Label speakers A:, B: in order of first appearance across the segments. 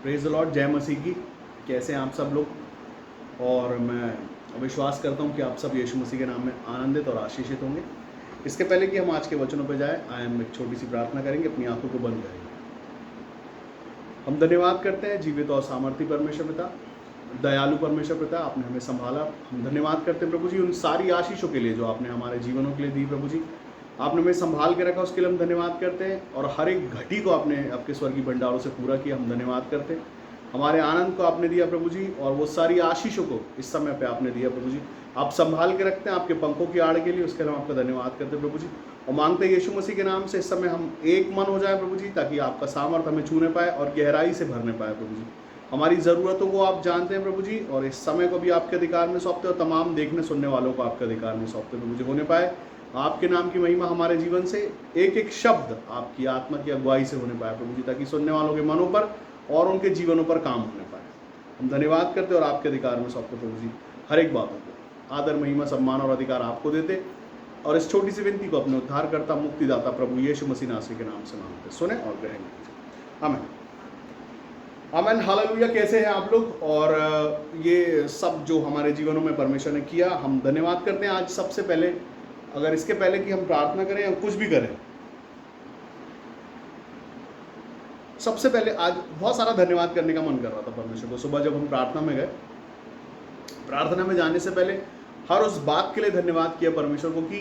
A: Praise the Lord, जय मसीह की। कैसे हैं आप सब लोग? और मैं विश्वास करता हूं कि आप सब यीशु मसीह के नाम में आनंदित और आशीषित होंगे। इसके पहले कि हम आज के वचनों पर जाएं, हम एक छोटी सी प्रार्थना करेंगे। अपनी आंखों को बंद करेंगे। हम धन्यवाद करते हैं जीवित और सामर्थी परमेश्वर पिता, दयालु परमेश्वर पिता, आपने हमें संभाला। हम धन्यवाद करते हैं प्रभु जी उन सारी आशीषों के लिए जो आपने हमारे जीवनों के लिए दी। प्रभु जी, आपने हमें संभाल के रखा, उसके लिए हम धन्यवाद करते हैं। और हर एक घटी को आपने आपके स्वर्गीय भंडारों से पूरा किया, हम धन्यवाद करते हैं। हमारे आनंद को आपने दिया प्रभु जी, और वो सारी आशीषों को इस समय पे आपने दिया प्रभु जी। आप संभाल के रखते हैं आपके पंखों की आड़ के लिए, उसके लिए हम आपका धन्यवाद करते हैं प्रभु जी। और मांगते हैं यीशु मसीह के नाम से इस समय हम एक मन हो जाए प्रभु जी, ताकि आपका सामर्थ हमें छूने पाए और गहराई से भरने पाए प्रभु जी। हमारी ज़रूरतों को आप जानते हैं प्रभु जी, और इस समय को भी आपके अधिकार में सौंपते, और तमाम देखने सुनने वालों को आपके अधिकार में सौंपते प्रभु जी। होने पाए आपके नाम की महिमा हमारे जीवन से, एक एक शब्द आपकी आत्मा की अगुवाई से होने पाए प्रभु जी, ताकि सुनने वालों के मनों पर और उनके जीवनों पर काम होने पाए। हम धन्यवाद करते और आपके अधिकार में सौंपते प्रभु जी। हर एक बातों को आदर, महिमा, सम्मान और अधिकार आपको देते, और इस छोटी सी विनती को अपने उद्धारकर्ता, मुक्तिदाता प्रभु यीशु मसीह नासरी के नाम से मांगते, सुने और ग्रहण करें। आमीन, आमीन, हालेलुया। कैसे हैं आप लोग? और ये सब जो हमारे जीवनों में परमेश्वर ने किया, हम धन्यवाद करते हैं। आज सबसे पहले, अगर इसके पहले कि हम प्रार्थना करें या कुछ भी करें, सबसे पहले आज बहुत सारा धन्यवाद करने का मन कर रहा था परमेश्वर को। सुबह जब हम प्रार्थना में गए, प्रार्थना में जाने से पहले हर उस बात के लिए धन्यवाद किया परमेश्वर को कि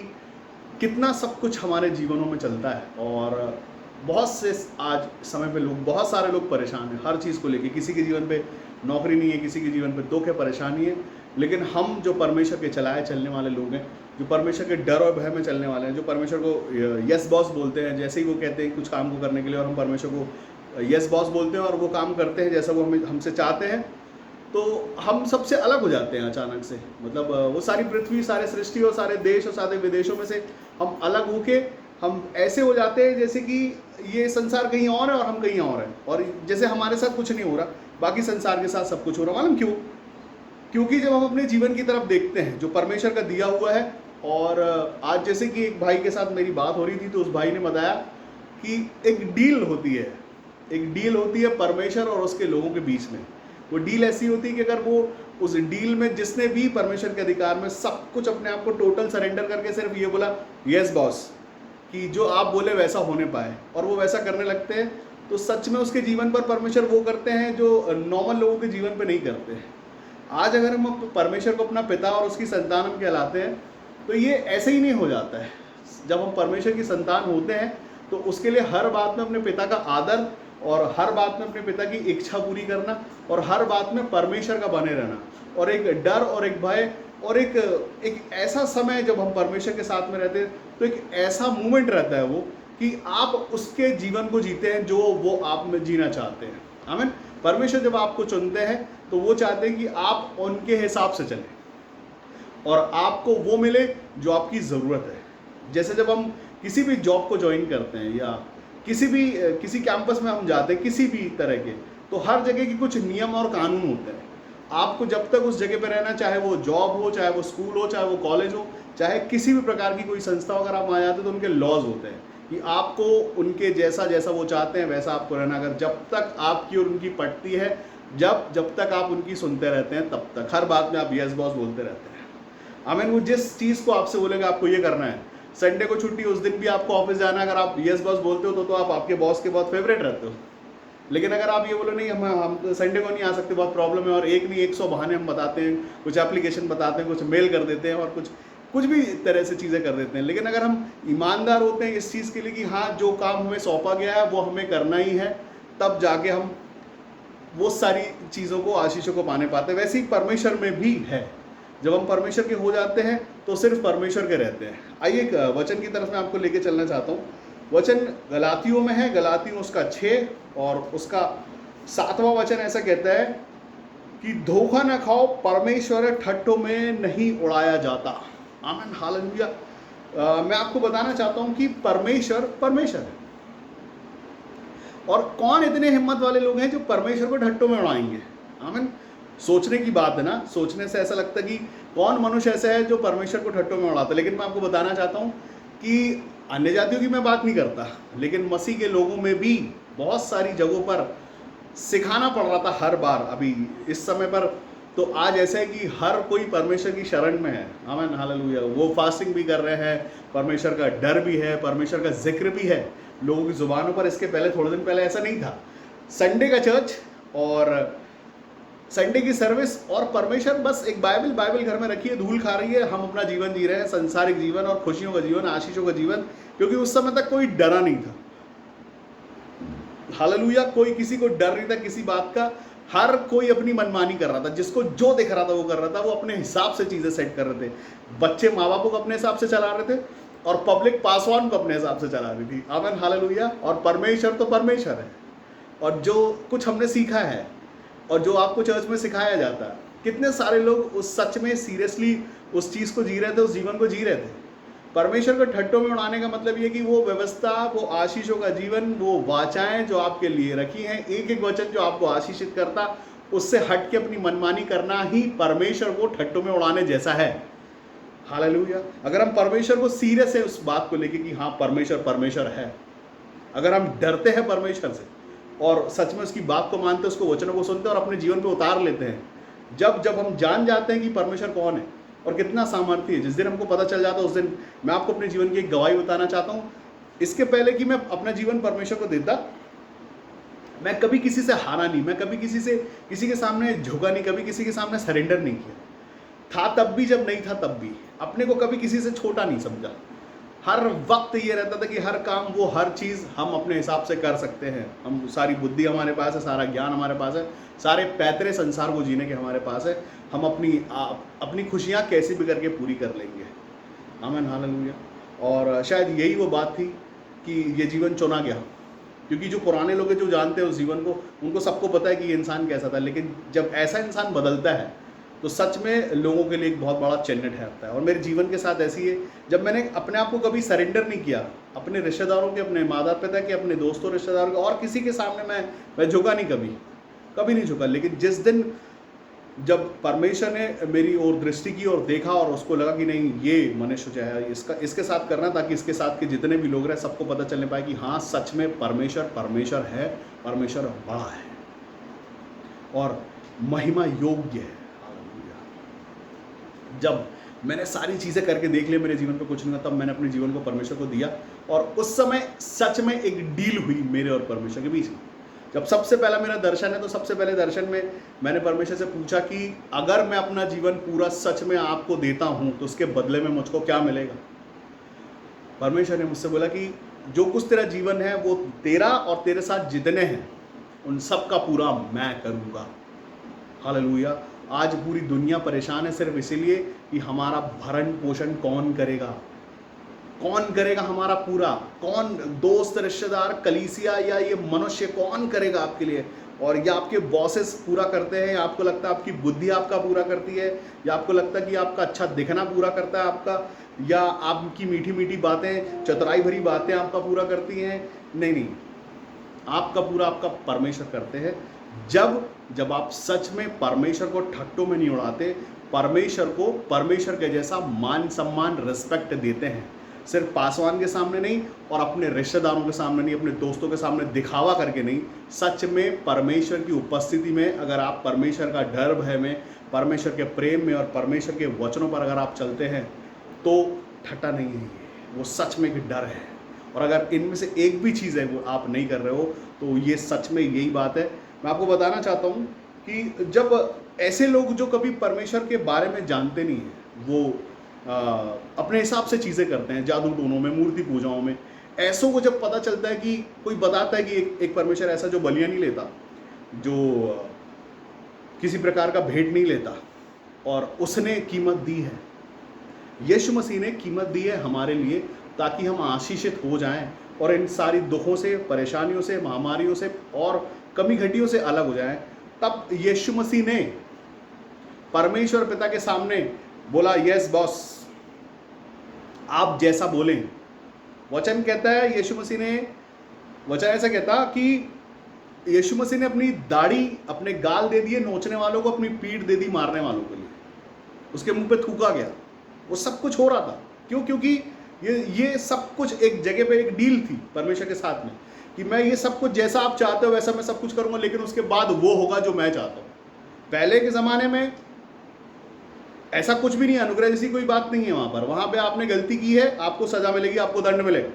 A: कितना सब कुछ हमारे जीवनों में चलता है। और बहुत से आज समय पे लोग, बहुत सारे लोग परेशान हैं हर चीज़ को लेके। किसी के जीवन पे नौकरी नहीं है, किसी के जीवन पे दुख है, परेशानी है। लेकिन हम जो परमेश्वर के चलाए चलने वाले लोग हैं, जो परमेश्वर के डर और भय में चलने वाले हैं, जो परमेश्वर को यस बॉस बोलते हैं, जैसे ही वो कहते हैं कुछ काम को करने के लिए, और हम परमेश्वर को यस बॉस बोलते हैं और वो काम करते हैं जैसा वो हमसे चाहते हैं, तो हम सबसे अलग हो जाते हैं अचानक से। मतलब वो सारी पृथ्वी, सारे सृष्टि और सारे देश और सारे विदेशों में से हम अलग होके हम ऐसे हो जाते हैं जैसे कि ये संसार कहीं और है और हम कहीं और हैं, और जैसे हमारे साथ कुछ नहीं हो रहा, बाकी संसार के साथ सब कुछ हो रहा। मालूम क्यों? क्योंकि जब हम अपने जीवन की तरफ देखते हैं जो परमेश्वर का दिया हुआ है, और आज जैसे कि एक भाई के साथ मेरी बात हो रही थी, तो उस भाई ने बताया कि एक डील होती है परमेश्वर और उसके लोगों के बीच में। वो डील ऐसी होती है कि अगर वो उस डील में जिसने भी परमेश्वर के अधिकार में सब कुछ अपने आप को टोटल सरेंडर करके सिर्फ ये बोला यस बॉस, कि जो आप बोले वैसा होने पाए, और वो वैसा करने लगते हैं, तो सच में उसके जीवन पर परमेश्वर वो करते हैं जो नॉर्मल लोगों के जीवन पे नहीं करते हैं। आज अगर हम परमेश्वर को अपना पिता और उसकी संतान हम कहलाते हैं, तो ये ऐसे ही नहीं हो जाता है। जब हम परमेश्वर की संतान होते हैं, तो उसके लिए हर बात में अपने पिता का आदर, और हर बात में अपने पिता की इच्छा पूरी करना, और हर बात में परमेश्वर का बने रहना, और एक डर और एक भय, और एक ऐसा समय जब हम परमेश्वर के साथ में रहते हैं, तो एक ऐसा मोमेंट रहता है वो कि आप उसके जीवन को जीते हैं जो वो आप में जीना चाहते हैं। आमीन। परमेश्वर जब आपको चुनते हैं, तो वो चाहते हैं कि आप उनके हिसाब से चलें और आपको वो मिले जो आपकी ज़रूरत है। जैसे जब हम किसी भी जॉब को ज्वाइन करते हैं, या किसी कैंपस में हम जाते हैं, किसी भी तरह के, तो हर जगह के कुछ नियम और कानून होते हैं। आपको जब तक उस जगह पे रहना, चाहे वो जॉब हो, चाहे वो स्कूल हो, चाहे वो कॉलेज हो, चाहे किसी भी प्रकार की कोई संस्था, अगर आप वहाँ जाते हैं तो उनके लॉज होते हैं कि आपको उनके जैसा वो चाहते हैं वैसा आपको रहना। अगर जब तक आपकी और उनकी पटती है, जब तक आप उनकी सुनते रहते हैं, तब तक हर बात में आप यस बॉस बोलते रहते हैं। आमीन। वो जिस चीज़ को आपसे बोलेगा आपको ये करना है, संडे को छुट्टी, उस दिन भी आपको ऑफिस जाना है, अगर आप यस बॉस बोलते हो तो आप आपके बॉस के बहुत फेवरेट रहते हो। लेकिन अगर आप ये बोलो नहीं, हम संडे को नहीं आ सकते, बहुत प्रॉब्लम है, और एक नहीं 100 बहाने हम बताते हैं, कुछ एप्लीकेशन बताते हैं, कुछ मेल कर देते हैं, और कुछ भी तरह से चीज़ें कर देते हैं। लेकिन अगर हम ईमानदार होते हैं इस चीज़ के लिए कि हाँ, जो काम हमें सौंपा गया है वो हमें करना ही है, तब जाके हम वो सारी चीज़ों को, आशीषों को पाने पाते हैं। वैसे ही परमेश्वर में भी है। जब हम परमेश्वर के हो जाते हैं, तो सिर्फ परमेश्वर के रहते हैं। आइए एक वचन की तरफ मैं आपको लेके चलना चाहता हूँ। वचन गलातियों में है, गलातियों उसका 6 और उसका 7वां वचन ऐसा कहता है कि धोखा न खाओ, परमेश्वर ठट्ठों में नहीं उड़ाया जाता। आमीन, हालेलुया। मैं आपको बताना चाहता हूँ कि परमेश्वर है, और कौन इतने हिम्मत वाले लोग हैं जो परमेश्वर को ठट्ठों में उड़ाएंगे। आमीन। सोचने की बात है ना, सोचने से ऐसा लगता है कि कौन मनुष्य ऐसा है जो परमेश्वर को ठट्ठों में उड़ाता है। लेकिन मैं आपको बताना चाहता हूँ कि अन्य जातियों की मैं बात नहीं करता, लेकिन मसीह के लोगों में भी बहुत सारी जगहों पर सिखाना पड़ रहा था हर बार अभी इस समय पर। तो आज ऐसा है कि हर कोई परमेश्वर की शरण में है, आमीन हालेलुया। वो फास्टिंग भी कर रहे हैं, परमेश्वर का डर भी है, परमेश्वर का जिक्र भी है लोगों की जुबानों पर। इसके पहले थोड़े दिन पहले ऐसा नहीं था। संडे का चर्च और संडे की सर्विस और परमेश्वर, बस एक बाइबल घर में रखी है, धूल खा रही है, हम अपना जीवन जी रहे हैं, संसारिक जीवन और खुशियों का जीवन, आशीषों का जीवन। क्योंकि उस समय तक कोई डरा नहीं था, हालेलुया। कोई किसी को डर नहीं था किसी बात का, हर कोई अपनी मनमानी कर रहा था, जिसको जो दिख रहा था वो कर रहा था। वो अपने हिसाब से चीजें सेट कर रहे थे। बच्चे माँ बापों को अपने हिसाब से चला रहे थे और पब्लिक पासवान को अपने हिसाब से चला रही थी, आमीन हालेलुया। और परमेश्वर तो परमेश्वर है, और जो कुछ हमने सीखा है और जो आपको चर्च में सिखाया जाता है, कितने सारे लोग उस सच में सीरियसली उस चीज को जी रहे थे, उस जीवन को जी रहे थे। परमेश्वर को ठट्टों में उड़ाने का मतलब ये कि वो व्यवस्था, वो आशीषों का जीवन, वो वाचाएं जो आपके लिए रखी हैं, एक एक वचन जो आपको आशीषित करता, उससे हट के अपनी मनमानी करना ही परमेश्वर को ठट्टों में उड़ाने जैसा है, हालेलुया। अगर हम परमेश्वर को सीरियस है उस बात को लेके कि हाँ परमेश्वर परमेश्वर है, अगर हम डरते हैं परमेश्वर से और सच में उसकी बात को मानते, उसको वचनों को सुनते और अपने जीवन पे उतार लेते हैं, जब हम जान जाते हैं कि परमेश्वर कौन है और कितना सामर्थ्य है, जिस दिन हमको पता चल जाता है उस दिन मैं आपको अपने जीवन की एक गवाही बताना चाहता हूँ। इसके पहले कि मैं अपना जीवन परमेश्वर को देता, मैं कभी किसी से हारा नहीं, मैं कभी किसी के सामने झुका नहीं, कभी किसी के सामने सरेंडर नहीं किया। था तब भी, जब नहीं था तब भी, अपने को कभी किसी से छोटा नहीं समझा। हर वक्त ये रहता था कि हर काम, वो हर चीज़ हम अपने हिसाब से कर सकते हैं, हम सारी बुद्धि हमारे पास है, सारा ज्ञान हमारे पास है, सारे पैतरे संसार को जीने के हमारे पास है, हम अपनी खुशियाँ कैसे भी करके पूरी कर लेंगे, आमीन हालेलुया। और शायद यही वो बात थी कि ये जीवन चुना गया, क्योंकि जो पुराने लोग हैं जो जानते हैं उस जीवन को, उनको सबको पता है कि ये इंसान कैसा था। लेकिन जब ऐसा इंसान बदलता है तो सच में लोगों के लिए एक बहुत बड़ा चिन्ह ठहरता है। और मेरे जीवन के साथ ऐसी है, जब मैंने अपने आप को कभी सरेंडर नहीं किया, अपने रिश्तेदारों के, अपने माता पिता के, अपने दोस्तों रिश्तेदारों के और किसी के सामने मैं झुका नहीं, कभी नहीं झुका। लेकिन जिस दिन जब परमेश्वर ने मेरी ओर दृष्टि की और देखा और उसको लगा कि नहीं ये मनुष्य जो है इसके साथ करना, ताकि इसके साथ के जितने भी लोग रहे सबको पता चलने पाए कि हाँ सच में परमेश्वर है, परमेश्वर बड़ा है और महिमा योग्य है। जब मैंने सारी चीज़ें करके देख लिया, मेरे जीवन पे कुछ नहीं हुआ, तब मैंने अपने जीवन को परमेश्वर को दिया। और उस समय सच में एक डील हुई मेरे और परमेश्वर के बीच में। जब सबसे पहला मेरा दर्शन है, तो सबसे पहले दर्शन में मैंने परमेश्वर से पूछा कि अगर मैं अपना जीवन पूरा सच में आपको देता हूं तो उसके बदले में मुझको क्या मिलेगा। परमेश्वर ने मुझसे बोला कि जो कुछ तेरा जीवन है वो तेरा और तेरे साथ जितने हैं उन सब का पूरा मैं करूंगा, हालेलुया। आज पूरी दुनिया परेशान है सिर्फ इसीलिए कि हमारा भरण पोषण कौन करेगा हमारा पूरा, कौन, दोस्त, रिश्तेदार, कलीसिया या ये मनुष्य कौन करेगा आपके लिए। और ये आपके बॉसेस पूरा करते हैं, या आपको लगता है आपकी बुद्धि आपका पूरा करती है, या आपको लगता है कि आपका अच्छा दिखना पूरा करता है आपका, या आपकी मीठी मीठी बातें, चतुराई भरी बातें आपका पूरा करती हैं। नहीं, आपका पूरा आपका परमेश्वर करते हैं। जब आप सच में परमेश्वर को ठट्टों में नहीं उड़ाते, परमेश्वर को परमेश्वर के जैसा मान सम्मान रिस्पेक्ट देते हैं, सिर्फ पासवान के सामने नहीं और अपने रिश्तेदारों के सामने नहीं, अपने दोस्तों के सामने दिखावा करके नहीं, सच में परमेश्वर की उपस्थिति में अगर आप परमेश्वर का डर भय में, परमेश्वर के प्रेम में और परमेश्वर के वचनों पर अगर आप चलते हैं तो ठट्टा नहीं है, वो सच में एक डर है। और अगर इनमें से एक भी चीज़ है वो आप नहीं कर रहे हो तो ये सच में यही बात है। मैं आपको बताना चाहता हूँ कि जब ऐसे लोग जो कभी परमेश्वर के बारे में जानते नहीं हैं, वो अपने हिसाब से चीज़ें करते हैं, जादू टोनों में, मूर्ति पूजाओं में, ऐसों को जब पता चलता है कि कोई बताता है कि एक परमेश्वर ऐसा जो बलियां नहीं लेता, जो किसी प्रकार का भेंट नहीं लेता, और उसने कीमत दी है, यीशु मसीह ने कीमत दी है हमारे लिए ताकि हम आशीषित हो जाएं और इन सारी दुखों से, परेशानियों से, महामारियों से और कमी घटियों से अलग हो जाएं। तब यीशु मसीह ने परमेश्वर पिता के सामने बोला, यस बॉस, आप जैसा बोलें। वचन कहता है, यीशु मसीह ने, वचन ऐसा कहता कि यीशु मसीह ने अपनी दाढ़ी, अपने गाल दे दिए नोचने वालों को, अपनी पीठ दे दी मारने वालों के लिए, उसके मुंह पे थूका गया। वो सब कुछ हो रहा था क्यों? क्योंकि ये सब कुछ एक जगह पे एक डील थी परमेश्वर के साथ में कि मैं ये सब कुछ जैसा आप चाहते हो वैसा मैं सब कुछ करूंगा, लेकिन उसके बाद वो होगा जो मैं चाहता हूं। पहले के ज़माने में ऐसा कुछ भी नहीं, अनुग्रह जैसी कोई बात नहीं है वहां पे आपने गलती की है, आपको सजा मिलेगी, आपको दंड मिलेगा।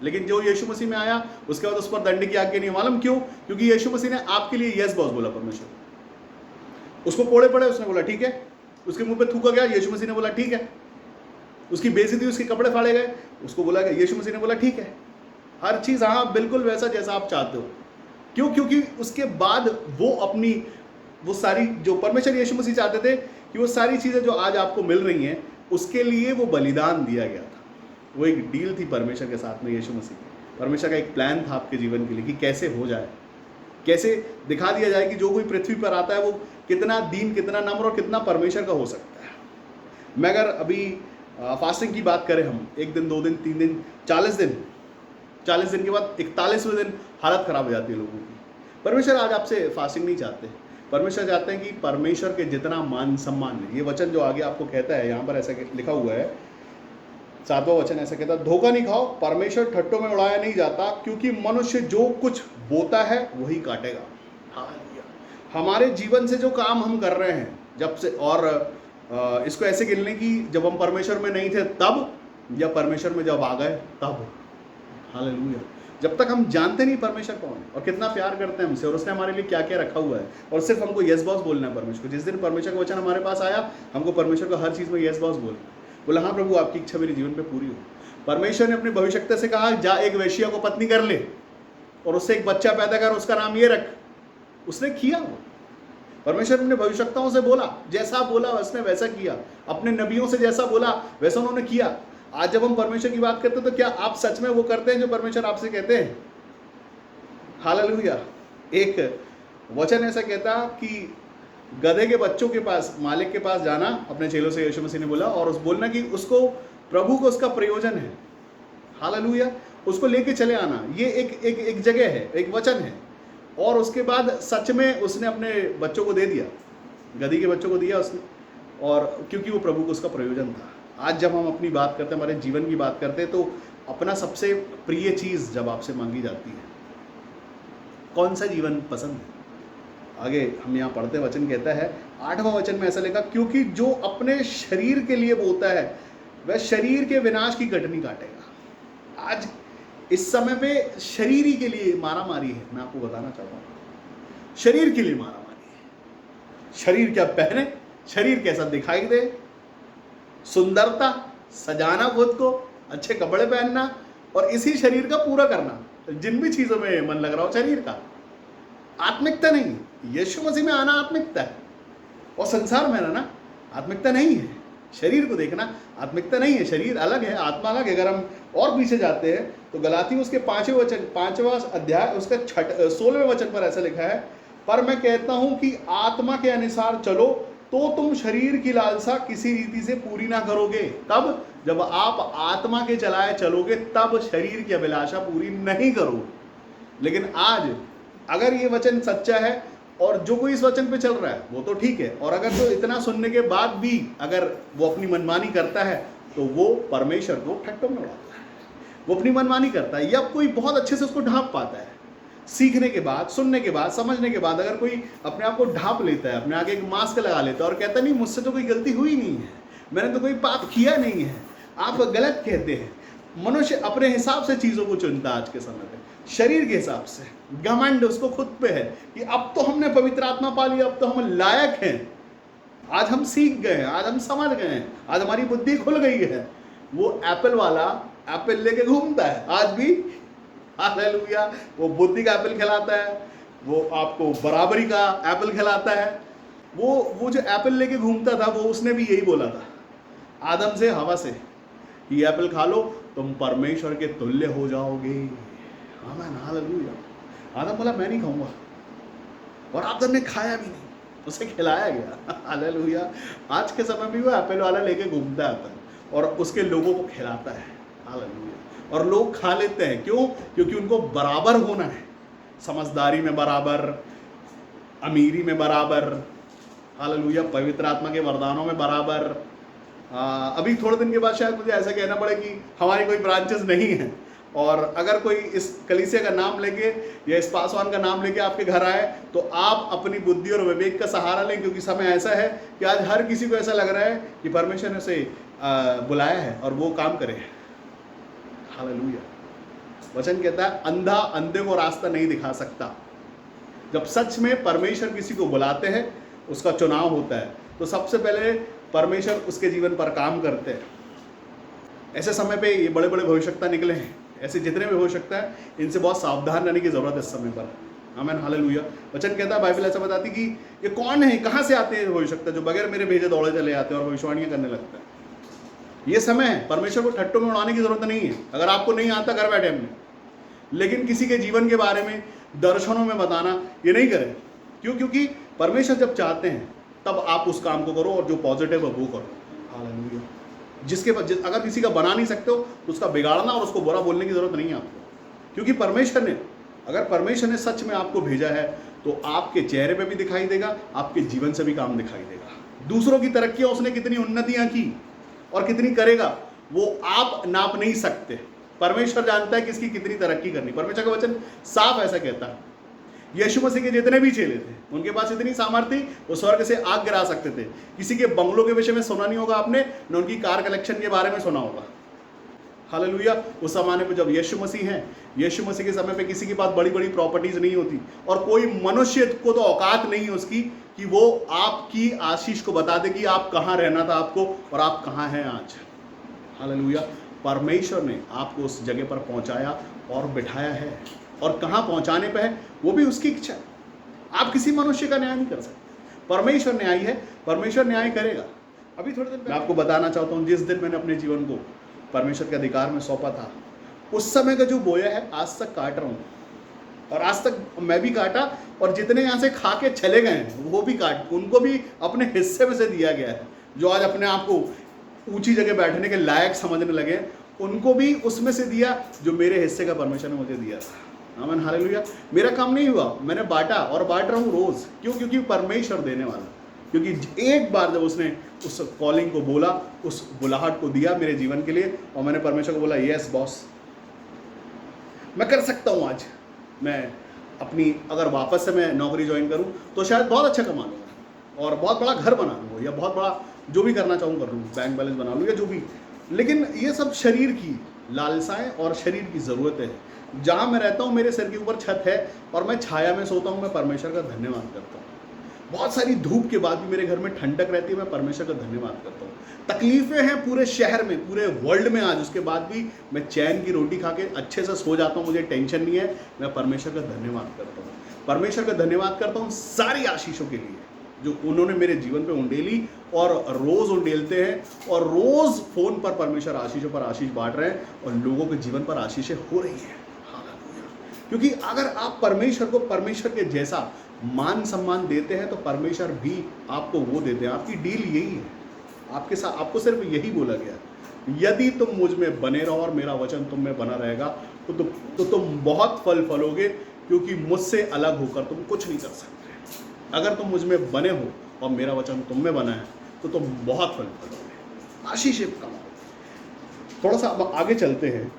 A: लेकिन जो यीशु मसीह में आया उसके बाद उस पर दंड की आज्ञा नहीं। मालूम क्यों? क्योंकि यीशु मसीह ने आपके लिए यस बॉस बोला परमेश्वर। उसको कोड़े पड़े, उसने बोला ठीक है। उसके मुंह पे थूका गया, यीशु मसीह ने बोला ठीक है। उसकी बेइज्जती, उसके कपड़े फाड़े गए, उसको बोला गया, यीशु मसीह ने बोला ठीक है। हर चीज़ हाँ बिल्कुल वैसा जैसा आप चाहते हो। क्यों? क्योंकि उसके बाद वो सारी जो परमेश्वर यीशु मसीह चाहते थे कि वो सारी चीज़ें जो आज आपको मिल रही हैं उसके लिए वो बलिदान दिया गया था। वो एक डील थी परमेश्वर के साथ में यीशु मसीह की। परमेश्वर का एक प्लान था आपके जीवन के लिए कि कैसे हो जाए, कैसे दिखा दिया जाए कि जो कोई पृथ्वी पर आता है वो कितना दीन, कितना नम्र और कितना परमेश्वर का हो सकता है। मैं अगर अभी फास्टिंग की बात करें, हम 1 दिन 2 दिन 3 दिन 40 दिन के बाद 41वें दिन हालत खराब हो जाती है लोगों की। परमेश्वर आज आपसे फास्टिंग नहीं चाहते। परमेश्वर चाहते हैं कि परमेश्वर के जितना मान सम्मान है, ये वचन जो आगे आपको कहता है, यहाँ पर ऐसा लिखा हुआ है, 7वां वचन ऐसा कहता है, धोखा नहीं खाओ, परमेश्वर ठट्टों में उड़ाया नहीं जाता, क्योंकि मनुष्य जो कुछ बोता है वही काटेगा। हालेलुया। हमारे जीवन से जो काम हम कर रहे हैं जब से, और इसको ऐसे गिन लें कि जब हम परमेश्वर में नहीं थे तब, या परमेश्वर में जब आ गए तब। हालेलुया। जब तक हम जानते नहीं परमेश्वर कौन है और कितना प्यार करते हैं हमसे और उसने हमारे लिए क्या क्या रखा हुआ है, और सिर्फ हमको यस बॉस बोलना है परमेश्वर को। जिस दिन परमेश्वर का वचन हमारे पास आया, हमको परमेश्वर को हर चीज़ में यस बॉस बोलना है। बोला हाँ प्रभु, आपकी इच्छा मेरे जीवन पे पूरी हो। परमेश्वर ने अपनी भविष्यता से कहा, जा एक वेश्या को पत्नी कर ले और उससे एक बच्चा पैदा कर, उसका नाम ये रख। उसने किया। वो परमेश्वर ने अपने भविष्यताओं से बोला, जैसा बोला उसने वैसा किया। अपने नबियों से जैसा बोला वैसा उन्होंने किया। आज जब हम परमेश्वर की बात करते हैं तो क्या आप सच में वो करते हैं जो परमेश्वर आपसे कहते हैं? हालेलुया। एक वचन ऐसा कहता कि गधे के बच्चों के पास, मालिक के पास जाना, अपने चेलों से यीशु मसीह ने बोला, और उस बोलना कि उसको, प्रभु को उसका प्रयोजन है। हालेलुया। उसको लेके चले आना, ये एक जगह है, एक वचन है। और उसके बाद सच में उसने अपने बच्चों को दे दिया, गधी के बच्चों को दिया उसने, और क्योंकि वो प्रभु को उसका प्रयोजन था। आज जब हम अपनी बात करते हैं, हमारे जीवन की बात करते हैं, तो अपना सबसे प्रिय चीज़ जब आपसे मांगी जाती है, कौन सा जीवन पसंद है? आगे हम यहाँ पढ़ते वचन कहता है, 8वां वचन में ऐसा लिखा, क्योंकि जो अपने शरीर के लिए बोता है वह शरीर के विनाश की कटनी काटेगा। आज इस समय पे शरीर ही के लिए मारा मारी है। मैं आपको बताना चाहता हूँ, शरीर के लिए मारा मारी है। शरीर क्या पहने, शरीर कैसा दिखाई दे, सुंदरता, सजाना खुद को, अच्छे कपड़े पहनना, और इसी शरीर का पूरा करना, जिन भी चीज़ों में मन लग रहा हो शरीर का। आत्मिकता नहीं। यीशु मसीह में आना आत्मिकता है, और संसार में रहना आत्मिकता नहीं है। शरीर को देखना आत्मिकता नहीं है। शरीर अलग है, आत्मा अलग है। अगर हम और पीछे जाते हैं तो गलाती उसके 5वां अध्याय उसका 16वें वचन पर ऐसा लिखा है, पर मैं कहता हूं कि आत्मा के अनुसार चलो तो तुम शरीर की लालसा किसी रीति से पूरी ना करोगे। तब जब आप आत्मा के चलाए चलोगे तब शरीर की अभिलाषा पूरी नहीं करोगे। लेकिन आज अगर ये वचन सच्चा है और जो कोई इस वचन पे चल रहा है वो तो ठीक है, और अगर जो इतना सुनने के बाद भी अगर वो अपनी मनमानी करता है तो वो परमेश्वर को ठट्टों में उड़ाता है। वो अपनी मनमानी करता है, या कोई बहुत अच्छे से उसको ढांप पाता है। सीखने के बाद, सुनने के बाद, समझने के बाद अगर कोई अपने आप को ढांप लेता है, अपने आगे एक मास्क लगा लेता है और कहता नहीं मुझसे तो कोई गलती हुई नहीं है, मैंने तो कोई पाप किया नहीं है, आप गलत कहते हैं। मनुष्य अपने हिसाब से चीज़ों को चुनता है आज के समय में, शरीर के हिसाब से। घमंड उसको खुद पे है कि अब तो हमने पवित्र आत्मा पा लिया, अब तो हम लायक हैं, आज हम सीख गए हैं, आज हम समझ गए हैं, आज हमारी बुद्धि खुल गई है। वो एप्पल वाला एप्पल लेके घूमता है आज भी। हालेलुया। वो बुद्धि का एप्पल खिलाता है, वो आपको बराबरी का एप्पल खिलाता है। वो जो एप्पल लेके घूमता था, वो उसने भी यही बोला था आदम से, हवा से, ये एप्पल खा लो तुम परमेश्वर के तुल्य हो जाओगे। आमीन। हालेलुया। आदम बोला मैं नहीं खाऊंगा, और आदम ने खाया भी नहीं, उसे खिलाया गया। हालेलुया। आज के समय भी वो एप्पल वाला लेके घूमता है और उसके लोगों को खिलाता है। हालेलुया। और लोग खा लेते हैं, क्यों? क्योंकि उनको बराबर होना है, समझदारी में बराबर, अमीरी में बराबर, हालेलुया, पवित्र आत्मा के वरदानों में बराबर। अभी थोड़े दिन के बाद शायद मुझे ऐसा कहना पड़े कि हमारी कोई ब्रांचेस नहीं है। और अगर कोई इस कलीसिया का नाम लेके या इस पासवान का नाम लेके आपके घर आए तो आप अपनी बुद्धि और विवेक का सहारा लें, क्योंकि समय ऐसा है कि आज हर किसी को ऐसा लग रहा है कि परमेश्वर ने उसे बुलाया है और वो काम करे। हालेलुया। वचन कहता है अंधा अंधे को रास्ता नहीं दिखा सकता। जब सच में परमेश्वर किसी को बुलाते हैं, उसका चुनाव होता है, तो सबसे पहले परमेश्वर उसके जीवन पर काम करते हैं। ऐसे समय पे ये बड़े बड़े भविष्यवक्ता निकले हैं, ऐसे जितने भी हो सकता है, इनसे बहुत सावधान रहने की जरूरत है इस समय पर। आमीन, हालेलुया। वचन कहता है, बाइबल ऐसा बताती कि ये कौन है, कहाँ से आते हैं भविष्यवक्ता, जो बगैर मेरे भेजे दौड़े चले आते हैं और भविष्यवाणियां करने लगता है। ये समय है, परमेश्वर को ठट्टों में उड़ाने की जरूरत नहीं है। अगर आपको नहीं आता, घर बैठे हमने, लेकिन किसी के जीवन के बारे में दर्शनों में बताना ये नहीं करें। क्यों? क्योंकि परमेश्वर जब चाहते हैं तब आप उस काम को करो और जो पॉजिटिव है वो करो। हालेलुया। अगर किसी का बना नहीं सकते हो तो उसका बिगाड़ना और उसको बुरा बोलने की जरूरत नहीं है आपको, क्योंकि अगर परमेश्वर ने सच में आपको भेजा है तो आपके चेहरे पे भी दिखाई देगा, आपके जीवन से भी काम दिखाई देगा। दूसरों की तरक्कियां, उसने कितनी उन्नतियां की और कितनी करेगा, वो आप नाप नहीं सकते। परमेश्वर जानता है किसकी कितनी तरक्की करनी। परमेश्वर का वचन साफ ऐसा कहता है। यीशु मसीह के जितने भी चेले थे, उनके पास इतनी सामर्थ्य, वो स्वर्ग से आग गिरा सकते थे। किसी के बंगलों के विषय में सुना नहीं होगा आपने, न उनकी कार कलेक्शन के बारे में सुना होगा। हालेलुया। उस जमाने पे जब यीशु मसीह हैं, यीशु मसीह के समय पे किसी के पास बड़ी बड़ी प्रॉपर्टीज नहीं होती और कोई मनुष्य को तो औकात नहीं है उसकी कि वो आपकी आशीष को बता दे कि आप कहाँ रहना था आपको और आप कहाँ हैं आज। हालेलुया। परमेश्वर ने आपको उस जगह पर पहुंचाया और बिठाया है, और कहाँ पहुंचाने पे है वो भी उसकी इच्छा है। आप किसी मनुष्य का न्याय नहीं कर सकते। परमेश्वर न्यायी है, परमेश्वर न्याय करेगा। अभी थोड़ी देर मैं आपको बताना चाहता हूँ, जिस दिन मैंने अपने जीवन को परमेश्वर के अधिकार में सौंपा था, उस समय का जो बोया है आज तक काट रहा हूँ, और आज तक मैं भी काटा, और जितने यहाँ से खा के चले गए हैं वो भी उनको भी अपने हिस्से में से दिया गया है। जो आज अपने आप को ऊंची जगह बैठने के लायक समझने लगे, उनको भी उसमें से दिया जो मेरे हिस्से का परमेश्वर ने मुझे दिया था। आमीन, हालेलुया। मेरा काम नहीं हुआ, मैंने बांटा और बांट रहा हूँ रोज। क्यों? क्योंकि परमेश्वर देने वाला। क्योंकि एक बार जब उसने उस कॉलिंग को बोला, उस बुलाहट को दिया मेरे जीवन के लिए, और मैंने परमेश्वर को बोला, यस बॉस, मैं कर सकता हूँ। आज मैं अपनी अगर वापस से मैं नौकरी ज्वाइन करूँ तो शायद बहुत अच्छा कमा लूँगा और बहुत बड़ा घर बना लूँगा, या बहुत बड़ा जो भी करना चाहूँ कर लूँ, बैंक बैलेंस बना लूँ या जो भी। लेकिन ये सब शरीर की लालसाएं और शरीर की ज़रूरत है। जहाँ मैं रहता हूँ, मेरे सिर के ऊपर छत है और मैं छाया में सोता हूँ, मैं परमेश्वर का धन्यवाद करता हूँ। बहुत सारी धूप के बाद भी मेरे घर में ठंडक रहती है, मैं परमेश्वर का धन्यवाद करता हूँ। तकलीफें हैं पूरे शहर में, पूरे वर्ल्ड में आज, उसके बाद भी मैं चैन की रोटी खा के अच्छे से सो जाता हूँ, मुझे टेंशन नहीं है। मैं परमेश्वर का धन्यवाद करता हूँ। परमेश्वर का धन्यवाद करता हूँ सारी आशीषों के लिए जो उन्होंने मेरे जीवन पे उंडेली और रोज़ उंडेलते हैं, और रोज़ फ़ोन पर परमेश्वर आशीषों पर आशीष बांट रहे हैं और लोगों के जीवन पर आशीषें हो रही हैं। क्योंकि अगर आप परमेश्वर को परमेश्वर के जैसा मान सम्मान देते हैं तो परमेश्वर भी आपको वो देते हैं। आपकी डील यही है, आपके साथ आपको सिर्फ यही बोला गया है, यदि तुम मुझ में बने रहो और मेरा वचन तुम में बना रहेगा तो तुम बहुत फल फलोगे, क्योंकि मुझसे अलग होकर तुम कुछ नहीं कर सकते। अगर तुम मुझ में बने हो और मेरा वचन तुम में बना है तो तुम बहुत फल फलोगे, आशीष कमाओगे। थोड़ा सा अब आगे चलते हैं।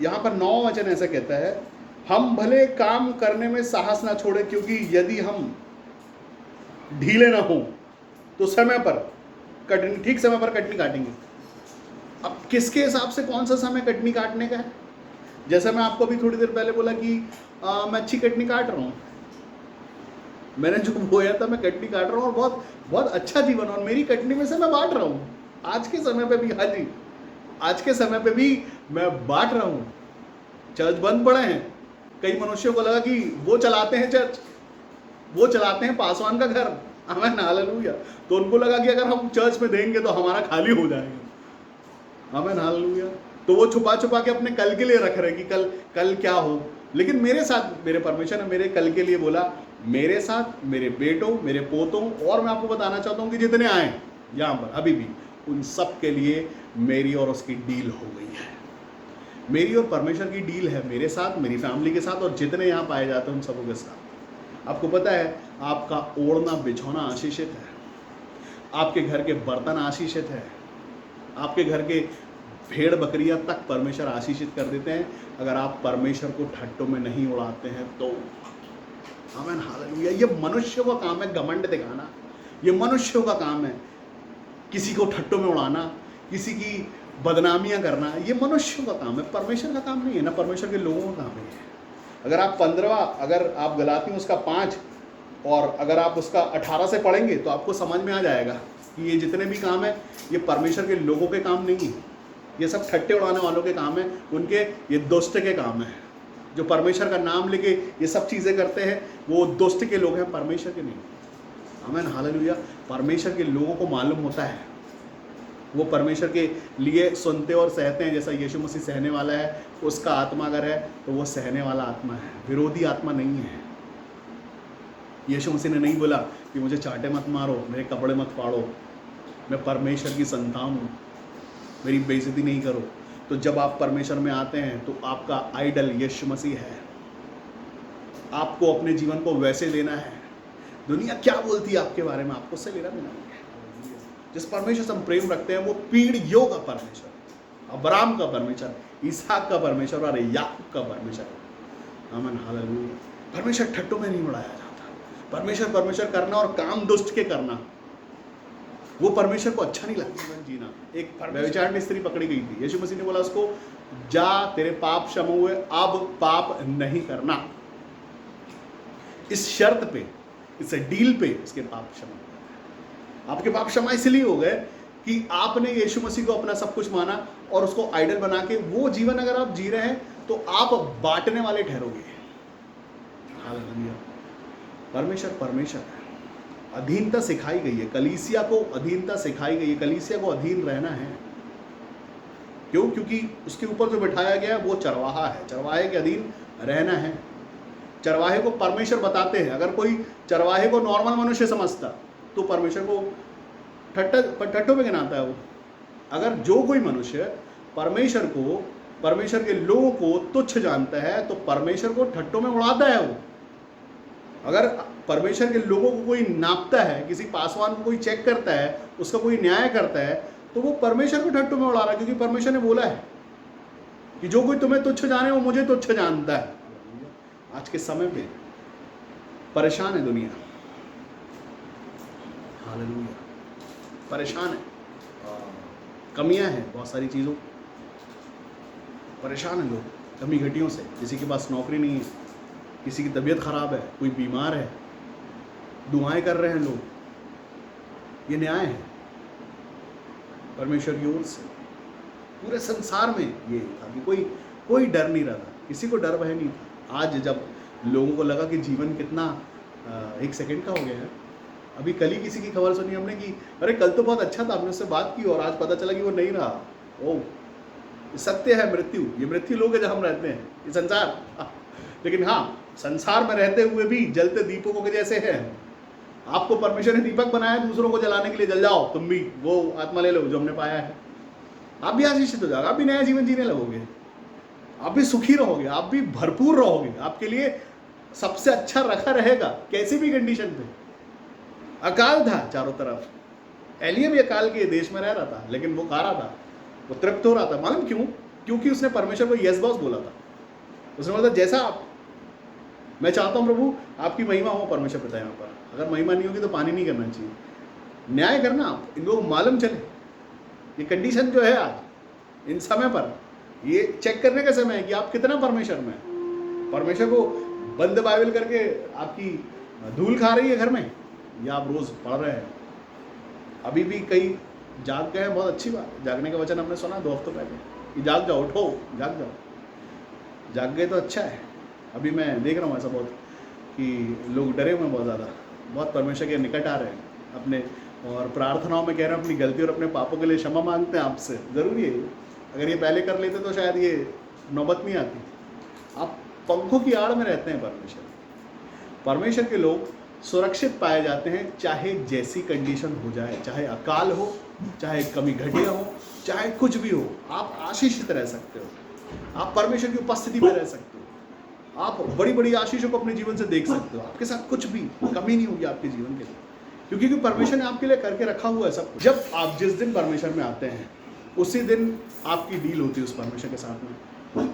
A: यहाँ पर 9 वचन ऐसा कहता है, हम भले काम करने में साहस ना छोड़े, क्योंकि यदि हम ढीले ना हो तो समय पर कटनी, ठीक समय पर कटनी काटेंगे। अब किसके हिसाब से कौन सा समय कटनी काटने का है? जैसे मैं आपको अभी थोड़ी देर पहले बोला कि मैं अच्छी कटनी काट रहा हूँ, मैंने जो बोया था मैं कटनी काट रहा हूँ और बहुत बहुत अच्छा जीवन, और मेरी कटनी में से मैं बांट रहा हूँ आज के समय पे भी। हाँ जी, आज के समय पे भी मैं बांट रहा हूँ। चर्च बंद पड़े हैं, कई मनुष्यों को लगा कि वो चलाते हैं चर्च, वो चलाते हैं पासवान का घर, आमीन, हालेलुया। तो उनको लगा कि अगर हम चर्च में देंगे तो हमारा खाली हो जाएगा, आमीन, हालेलुया। तो वो छुपा छुपा के अपने कल के लिए रख रहे कि कल क्या हो। लेकिन मेरे साथ मेरे परमेश्वर ने मेरे कल के लिए बोला, मेरे साथ मेरे बेटों, मेरे पोतों, और मैं आपको बताना चाहता हूँ कि जितने आए यहाँ पर अभी भी, उन सब के लिए मेरी और उसकी डील हो गई है। मेरी और परमेश्वर की डील है मेरे साथ, मेरी फैमिली के साथ, और जितने यहाँ पाए जाते हैं उन सबों के साथ। आपको पता है, आपका ओढ़ना बिछौना आशीषित है, आपके घर के बर्तन आशीषित है, आपके घर के भेड़ बकरियां तक परमेश्वर आशीषित कर देते हैं अगर आप परमेश्वर को ठट्टों में नहीं उड़ाते हैं तो। आमीन, हालेलुया। ये मनुष्यों का काम है घमंड दिखाना, ये मनुष्यों का काम है किसी को ठट्टों में उड़ाना, किसी की बदनामियां करना, ये मनुष्यों का काम है, परमेश्वर का काम नहीं है ना, परमेश्वर के लोगों का काम है। अगर आप 15 अगर आप गलातियों उसका 5 और अगर आप उसका 18 से पढ़ेंगे तो आपको समझ में आ जाएगा कि ये जितने भी काम है ये परमेश्वर के लोगों के काम नहीं है, ये सब ठट्टे उड़ाने वालों के काम है, उनके ये दुष्ट के काम है। जो परमेश्वर का नाम लेके ये सब चीज़ें करते हैं वो दुष्ट के लोग हैं, परमेश्वर के नहीं। आमीन, हालेलुया। परमेश्वर के लोगों को मालूम होता है, वो परमेश्वर के लिए सुनते और सहते हैं। जैसा यीशु मसीह सहने वाला है, उसका आत्मा अगर है तो वो सहने वाला आत्मा है, विरोधी आत्मा नहीं है। यीशु मसीह ने नहीं बोला कि मुझे चाटे मत मारो, मेरे कपड़े मत फाड़ो, मैं परमेश्वर की संतान हूँ, मेरी बेइज्जती नहीं करो। तो जब आप परमेश्वर में आते हैं तो आपका आइडल यीशु मसीह है, आपको अपने जीवन को वैसे लेना है। दुनिया क्या बोलती है आपके बारे में, आपको उससे लेना देना नहीं है। जिस परमेश्वर से हम प्रेम रखते हैं वो पीढ़ियों का परमेश्वर, अब्राहम का परमेश्वर, इसहाक का परमेश्वर और याकूब का परमेश्वर। आमीन, हालेलुया। परमेश्वर ठट्टों में नहीं उड़ाया जाता। परमेश्वर करना और काम दुष्ट के करना वो परमेश्वर को अच्छा नहीं लगता। जीवन जीना, एक व्यभिचारिणी स्त्री पकड़ी गई थी, यीशु मसीह ने बोला उसको, जा तेरे पाप क्षमा हुए, अब पाप नहीं करना। इस शर्त पे, इस डील पे उसके पाप क्षमा हुए। आपके पाप क्षमा इसलिए हो गए कि आपने यीशु मसीह को अपना सब कुछ माना और उसको आइडल बना के वो जीवन अगर आप जी रहे हैं तो आप बांटने वाले ठहरोगे। हालेलुया। परमेश्वर है। अधीनता सिखाई गई है, कलीसिया को अधीनता सिखाई गई है, कलीसिया को अधीन रहना है। क्यों? क्योंकि उसके ऊपर जो बिठाया गया है वो चरवाहा है, चरवाहे के अधीन रहना है। चरवाहे को परमेश्वर बताते हैं। अगर कोई चरवाहे को नॉर्मल मनुष्य समझता तो परमेश्वर को ठट्टों में गिनाता है वो। अगर जो कोई मनुष्य परमेश्वर को, परमेश्वर के लोगों को तुच्छ जानता है तो परमेश्वर को ठट्टों में उड़ाता है वो। अगर परमेश्वर के लोगों को कोई नापता है, किसी पासवान को कोई चेक करता है, उसका कोई न्याय करता है, तो वो परमेश्वर को ठट्टों में उड़ा रहा है, क्योंकि परमेश्वर ने बोला है कि जो कोई तुम्हें तुच्छ जाने वो मुझे तुच्छ जानता है। आज के समय पे परेशान है दुनिया, हालेलुया, परेशान है, कमियां हैं बहुत सारी चीज़ों, परेशान है लोग कमी घटियों से। किसी के पास नौकरी नहीं है, किसी की तबीयत खराब है, कोई बीमार है, दुआएं कर रहे हैं लोग। ये न्याय है परमेश्वर की ओर से। पूरे संसार में ये था कि कोई डर नहीं रहा था, किसी को डर भय नहीं था। आज जब लोगों को लगा कि जीवन कितना 1 सेकंड का हो गया है, अभी कल ही किसी की खबर सुनी हमने कि अरे कल तो बहुत अच्छा था, हमने उससे बात की और आज पता चला कि वो नहीं रहा। ओह, सत्य है मृत्यु, ये मृत्यु लोग है जहाँ हम रहते हैं, ये संसार। लेकिन हाँ, संसार में रहते हुए भी जलते दीपकों के जैसे हैं। आपको परमेश्वर ने दीपक बनाया दूसरों को जलाने के लिए, जल जाओ तुम भी, वो आत्मा ले लो जो हमने पाया है। आप भी आशीषित हो जाओगे, आप भी नया जीवन जीने लगोगे, आप भी सुखी रहोगे, आप भी भरपूर रहोगे। आपके लिए सबसे अच्छा रखा रहेगा कैसी भी कंडीशन पे। अकाल था चारों तरफ, एलिया भी अकाल के देश में रह रहा था, लेकिन वो खा रहा था, वो तृप्त हो रहा था। मालूम क्यों? क्योंकि उसने परमेश्वर को यस बॉस बोला था। उसने बोला था जैसा आप, मैं चाहता हूँ प्रभु आपकी महिमा हो परमेश्वर पिता यहाँ पर। अगर महिमा नहीं होगी तो पानी नहीं करना चाहिए, न्याय करना आप, इनको मालूम चले। ये कंडीशन जो है आज इन समय पर, ये चेक करने का समय है कि आप कितना परमेश्वर में हैं। परमेश्वर को बंद बाइबल करके आपकी धूल खा रही है घर में, या आप रोज पढ़ रहे हैं। अभी भी कई जाग गए हैं, बहुत अच्छी बात। जागने का वचन हमने सुना 2 हफ्तों पहले कि जाग जाओ, उठो, जाग जाओ। जाग गए तो अच्छा है। अभी मैं देख रहा हूँ ऐसा बहुत कि लोग डरे हुए हैं बहुत ज़्यादा, बहुत परमेश्वर के निकट आ रहे हैं अपने, और प्रार्थनाओं में कह रहे हैं अपनी गलती और अपने पापों के लिए क्षमा मांगते हैं आपसे। ज़रूरी है, अगर ये पहले कर लेते तो शायद ये नौबत नहीं आती। आप पंखों की आड़ में रहते हैं परमेश्वर के लोग सुरक्षित पाए जाते हैं, चाहे जैसी कंडीशन हो जाए, चाहे अकाल हो, चाहे कमी घटिया हो, चाहे कुछ भी हो। आप आशीषित रह सकते हो, आप परमेश्वर की उपस्थिति में रह सकते हो, आप बड़ी बड़ी आशीषों को अपने जीवन से देख सकते हो। आपके साथ कुछ भी कमी नहीं होगी आपके जीवन के लिए, क्योंकि परमेश्वर ने आपके लिए करके रखा हुआ है सब कुछ। जब आप जिस दिन परमेश्वर में आते हैं उसी दिन आपकी डील होती है उस परमेश्वर के साथ में।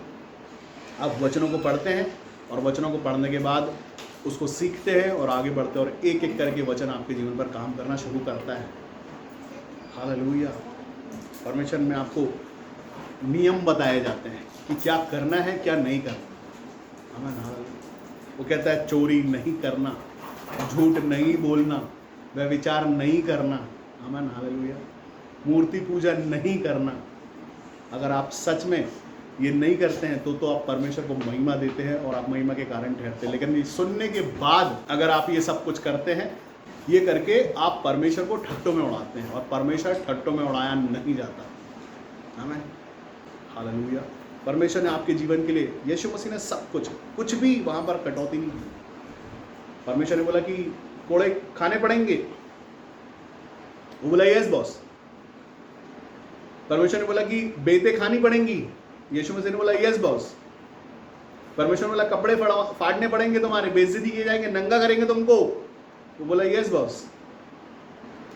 A: आप वचनों को पढ़ते हैं और वचनों को पढ़ने के बाद उसको सीखते हैं और आगे बढ़ते हैं, और एक एक करके वचन आपके जीवन पर काम करना शुरू करता है। हालेलुया। परमेश्वर में आपको नियम बताए जाते हैं कि क्या करना है क्या नहीं करना। आमीन हालेलुया। वो कहता है चोरी नहीं करना, झूठ नहीं बोलना, व्यभिचार नहीं करना। आमीन हालेलुया। मूर्ति पूजा नहीं करना। अगर आप सच में ये नहीं करते हैं तो आप परमेश्वर को महिमा देते हैं और आप महिमा के कारण ठहरते हैं। लेकिन ये सुनने के बाद अगर आप ये सब कुछ करते हैं, ये करके आप परमेश्वर को ठट्टों में उड़ाते हैं, और परमेश्वर ठट्टों में उड़ाया नहीं जाता। आमीन हालेलुया। परमेश्वर ने आपके जीवन के लिए, यीशु मसीह ने सब कुछ भी वहाँ पर कटौती नहीं की। परमेश्वर ने बोला कि कोड़े खाने पड़ेंगे, वो बोला यस बॉस। परमेश्वर ने बोला कि बेतें खानी पड़ेंगी, यीशु मसीह ने बोला यस बॉस। परमेश्वर ने बोला कपड़े फाड़ने पड़ेंगे तुम्हारे, बेइज्जती किए जाएंगे, नंगा करेंगे तुमको, वो बोला यस बॉस।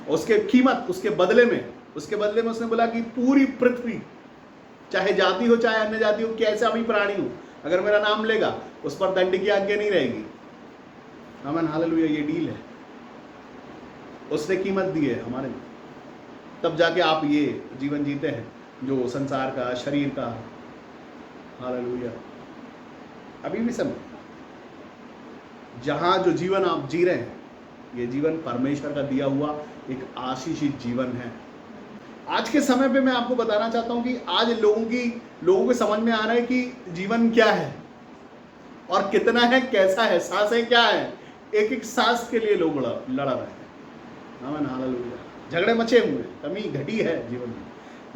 A: उसके कीमत, उसके बदले में उसने बोला कि पूरी पृथ्वी, चाहे जाति हो चाहे अन्य जाति हो, कैसा भी प्राणी हो, अगर मेरा नाम लेगा उस पर दंड की आज्ञा नहीं रहेगी। आमीन हालेलुया। ये डील है, उसने कीमत दी है हमारे लिए, तब जाके आप ये जीवन जीते हैं जो संसार का, शरीर का। हालेलुया। अभी भी समय, जहां जो जीवन आप जी रहे हैं, ये जीवन परमेश्वर का दिया हुआ एक आशीषित जीवन है। आज के समय पे मैं आपको बताना चाहता हूं कि आज लोगों को समझ में आ रहा है कि जीवन क्या है और कितना है, कैसा है, सांसें क्या है। एक एक सांस के लिए लोग लड़ रहे हैं। आमीन हालेलुया। झगड़े मचे हुए हैं, कमी घटी है जीवन में।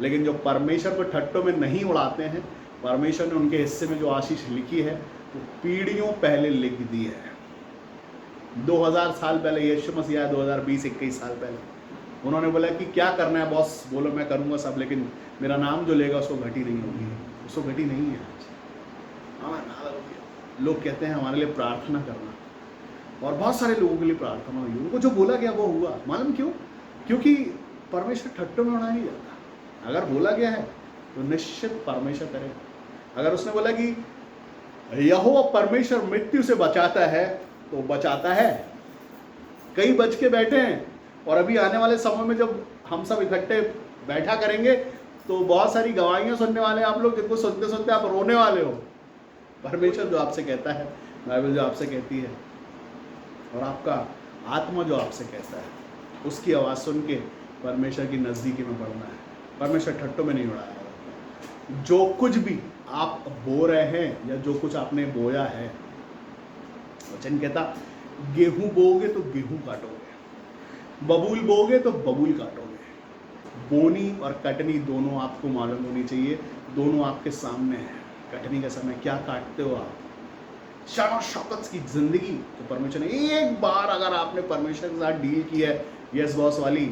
A: लेकिन जो परमेश्वर को ठट्टों में नहीं उड़ाते हैं, परमेश्वर ने उनके हिस्से में जो आशीष लिखी है वो पीढ़ियों पहले लिख दी है। 2000 साल पहले यीशु मसीह आया, 2020-21 साल पहले उन्होंने बोला कि क्या करना है बॉस, बोलो मैं करूँगा सब, लेकिन मेरा नाम जो लेगा उसको घटी नहीं होगी, उसको घटी नहीं है। आमीन हालेलुया। लोग कहते हैं हमारे लिए प्रार्थना करना, और बहुत सारे लोगों के लिए प्रार्थना हुई, उनको जो बोला गया वो हुआ। मालूम क्यों? क्योंकि परमेश्वर ठट्टों में उड़ाया नहीं जाता। अगर बोला गया है तो निश्चित परमेश्वर करेगा। अगर उसने बोला कि यहोवा परमेश्वर मृत्यु से बचाता है तो बचाता है। कई बच के बैठे हैं, और अभी आने वाले समय में जब हम सब इकट्ठे बैठा करेंगे तो बहुत सारी गवाहियां सुनने वाले हैं आप लोग, जिनको सुनते सुनते आप रोने वाले हो। परमेश्वर जो आपसे कहता है, बाइबल जो आपसे कहती है, और आपका आत्मा जो आपसे कहता है, उसकी आवाज़ सुन के परमेश्वर की नज़दीकी में बढ़ना है। परमेश्वर ठट्टों में नहीं उड़ाया। जो कुछ भी आप बो रहे हैं या जो कुछ आपने बोया है, वचन कहता गेहूं बोओगे तो गेहूं काटोगे, बबूल बोओगे तो बबूल काटोगे। बोनी और कटनी दोनों आपको मालूम होनी चाहिए, दोनों आपके सामने है। कटनी का समय क्या काटते हो आप? शान शौकत की जिंदगी तो परमेश्वर ने, एक बार अगर आपने परमेश्वर के साथ डील की है यस बॉस वाली,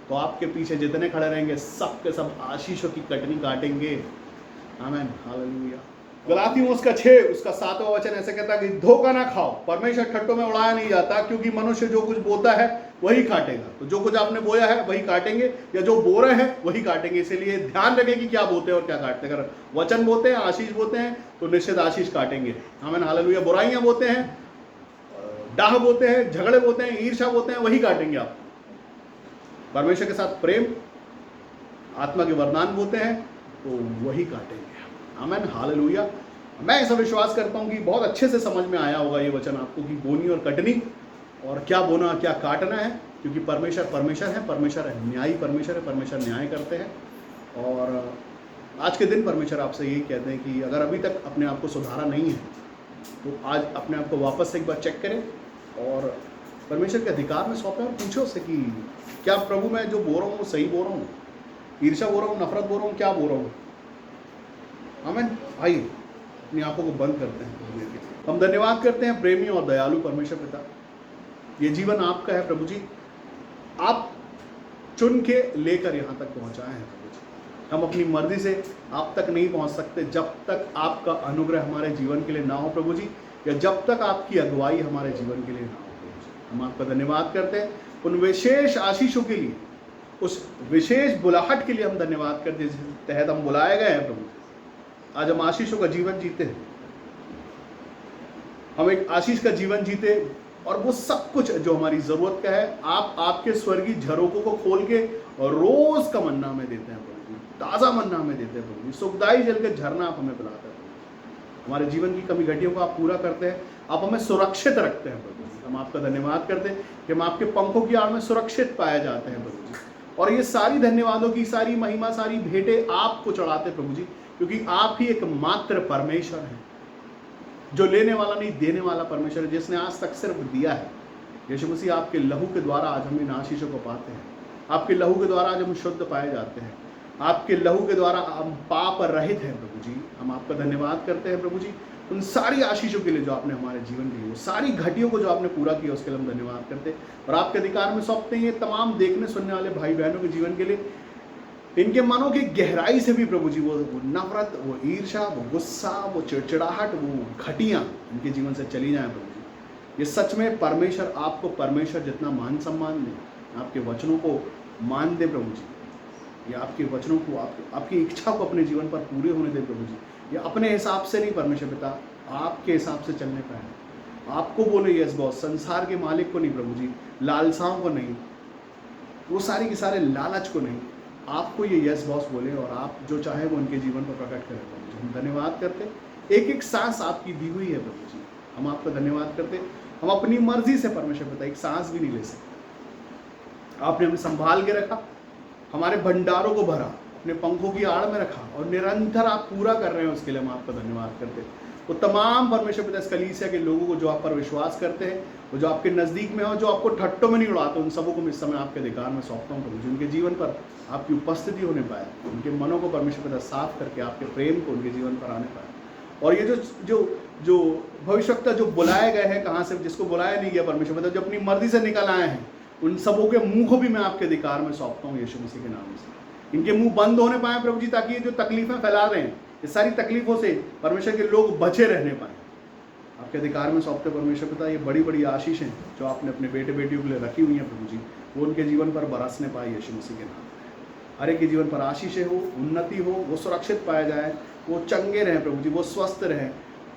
A: तो आपके पीछे जितने खड़े रहेंगे सब के सब आशीषों की कटनी काटेंगे। आमीन हालेलुया। गलातियों उसका 6 उसका 7वां वचन ऐसे कहता है कि धोखा ना खाओ, परमेश्वर ठट्टों में उड़ाया नहीं जाता, क्योंकि मनुष्य जो कुछ बोता है वही काटेगा। तो जो कुछ आपने बोया है वही काटेंगे, या जो बो रहे हैं वही काटेंगे। इसीलिए ध्यान रखें कि क्या बोते हैं और क्या काटते हैं। अगर वचन बोते हैं, आशीष बोते हैं, तो निश्चित आशीष काटेंगे। आमीन हालेलुया। बुराइयां बोते हैं, डाह बोते हैं, झगड़े बोते हैं, ईर्ष्या बोते हैं, वही काटेंगे आप। परमेश्वर के साथ प्रेम, आत्मा के वरदान बोते हैं, तो वही काटेंगे। आमीन हालेलुया। मैं ऐसा विश्वास करता हूं कि बहुत अच्छे से समझ में आया होगा ये वचन आपको कि बोनी और कटनी, और क्या बोना क्या काटना है, क्योंकि परमेश्वर परमेश्वर है, परमेश्वर है न्यायी परमेश्वर है, परमेश्वर न्याय करते हैं। और आज के दिन परमेश्वर आपसे यही कहते हैं कि अगर अभी तक अपने आप को सुधारा नहीं है तो आज अपने आप को वापस से एक बार चेक करें और परमेश्वर के अधिकार में सौंपें, और पूछो उससे कि क्या प्रभु मैं जो बोल रहा हूँ वो सही बोल रहा हूँ, ईर्ष्या बोल रहा हूँ, नफरत बोल रहा हूँ, क्या बोल रहा हूँ। आमीन। आइए अपनी आंखों को बंद करते हैं। हम धन्यवाद करते हैं प्रेमी और दयालु परमेश्वर पिता, ये जीवन आपका है प्रभु जी, आप चुन के लेकर यहाँ तक पहुँचाए हैं प्रभु जी। हम अपनी मर्जी से आप तक नहीं पहुँच सकते जब तक आपका अनुग्रह हमारे जीवन के लिए ना हो प्रभु जी, या जब तक आपकी अगुवाई हमारे जीवन के लिए ना हो प्रभु जी। हम आपका धन्यवाद करते हैं उन विशेष आशीषों के लिए, उस विशेष बुलाहट के लिए हम धन्यवाद करते हैं जिसके तहत हम बुलाए गए हैं प्रभु। आज हम आशीषों का जीवन जीते हैं, हम एक आशीष का जीवन जीते, और वो सब कुछ जो हमारी जरूरत का है आप आपके स्वर्गीय झरोकों को खोल के और रोज का मन्ना हमें देते हैं प्रभु जी, ताजा मन्ना हमें देते हैं प्रभु जी, सुखदाई जल के झरना आप हमें पिलाते हैं प्रभु। हमारे जीवन की कमी घटियों को आप पूरा करते हैं, आप हमें सुरक्षित रखते हैं प्रभु जी। हम आपका धन्यवाद करते हैं कि हम आपके पंखों की आड़ में सुरक्षित पाए जाते हैं प्रभु जी। और ये सारी धन्यवादों की सारी महिमा, सारी भेंटें आपको चढ़ाते हैं प्रभु जी, क्योंकि आप ही एक मात्र परमेश्वर हैं जो लेने वाला नहीं देने वाला परमेश्वर है, जिसने आज तक सिर्फ दिया है। यीशु मसीह आपके लहू के द्वारा आज हम इन आशीषों को पाते हैं, आपके लहू के द्वारा आज हम शुद्ध पाए जाते हैं, आपके लहू के द्वारा हम पाप रहित हैं प्रभु जी। हम आपका धन्यवाद करते हैं प्रभु जी उन सारी आशीषों के लिए जो आपने हमारे जीवन के लिए, वो सारी घटियों को जो आपने पूरा किया उसके लिए हम धन्यवाद करते हैं। और आपके अधिकार में सौंपते हैं ये तमाम देखने सुनने वाले भाई बहनों के जीवन के लिए, इनके मनों की गहराई से भी प्रभु जी वो नफरत, वो ईर्ष्या, वो गुस्सा, वो चिड़चिड़ाहट, वो घटियां इनके जीवन से चली जाएं प्रभु जी। ये सच में परमेश्वर आपको परमेश्वर जितना मान सम्मान दे, आपके वचनों को मान दे प्रभु जी, ये आपके वचनों को, आपकी इच्छा को अपने जीवन पर पूरे होने दे प्रभु जी। ये अपने हिसाब से नहीं परमेश्वर पिता, आपके हिसाब से चलने का है। आपको बोले यस बॉस, संसार के मालिक को नहीं प्रभु जी, लालसाओं को नहीं, वो सारे के सारे लालच को नहीं, आपको ये यस बॉस बोले और आप जो चाहे वो उनके जीवन पर प्रकट करें प्रभु जी। हम धन्यवाद करते, एक एक सांस आपकी दी हुई है प्रभु जी, हम आपका धन्यवाद करते। हम अपनी मर्जी से परमेश्वर पिता एक सांस भी नहीं ले सकते, आपने हमें संभाल के रखा, हमारे भंडारों को भरा, अपने पंखों की आड़ में रखा और निरंतर आप पूरा कर रहे हैं, उसके लिए हम आपका धन्यवाद करते हैं। वो तमाम परमेश्वर पिता इस कलीसिया के लोगों को जो आप पर विश्वास करते हैं, वो जो आपके नज़दीक में हो, जो आपको ठट्टों में नहीं उड़ाते, उन सबों को मैं इस समय आपके अधिकार में सौंपता हूँ प्रभु जी। उनके जीवन पर आपकी उपस्थिति होने पाए, उनके मनों को परमेश्वर पिता साफ करके आपके प्रेम को उनके जीवन पर आने पाए। और ये जो जो जो भविष्यवक्ता जो बुलाए गए हैं, कहाँ से, जिसको बुलाया नहीं गया परमेश्वर पिता, जो अपनी मर्जी से निकल आए हैं, उन सबों के मुंह को भी मैं आपके अधिकार में सौंपता हूँ यीशु मसीह के नाम से। इनके मुंह बंद होने पाए प्रभु जी, ताकि ये जो तकलीफें फैला रहे हैं, ये सारी तकलीफों से परमेश्वर के लोग बचे रहने पाए। आपके अधिकार में सौंपते परमेश्वर पिता, ये बड़ी बड़ी आशीषें जो आपने अपने बेटे बेटियों के लिए रखी हुई हैं प्रभु जी, वो उनके जीवन पर बरसने पाए यीशु मसीह के नाम। हर एक के जीवन पर आशीषें हो, उन्नति हो, वो सुरक्षित पाया जाए, वो चंगे रहें प्रभु जी, वो स्वस्थ रहें,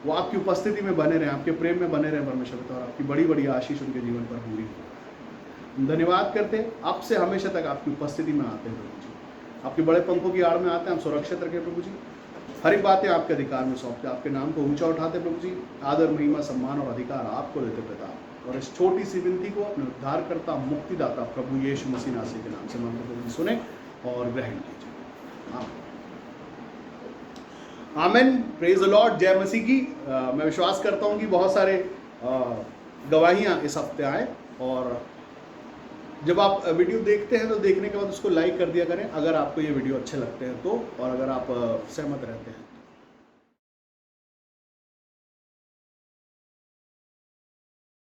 A: वो आपकी उपस्थिति में बने रहें, आपके प्रेम में बने रहें परमेश्वर पिता, और आपकी बड़ी बड़ी आशीष उनके जीवन पर पूरी हो। धन्यवाद करते हैं, आपसे हमेशा तक आपकी उपस्थिति में आते हैं प्रभु जी, आपके बड़े पंखों की आड़ में आते हैं, हम सुरक्षित रखें प्रभु जी। हर एक बातें आपके अधिकार में सौंपते, आपके नाम को ऊंचा उठाते प्रभु जी। आदर, महिमा, सम्मान और अधिकार आपको देते पिता, और इस छोटी सी विनती को अपने उद्धारकर्ता, मुक्तिदाता प्रभु यीशु मसीह नासरी के नाम से मांगते प्रभु जी, सुने और ग्रहण कीजिए। आमेन, प्रेज द लॉर्ड, जय मसीह की। मैं विश्वास करता हूँ कि बहुत सारे गवाहियाँ इस हफ्ते आए, और जब आप वीडियो देखते हैं तो देखने के बाद उसको लाइक कर दिया करें अगर आपको ये वीडियो अच्छे लगते हैं तो, और अगर आप सहमत रहते हैं।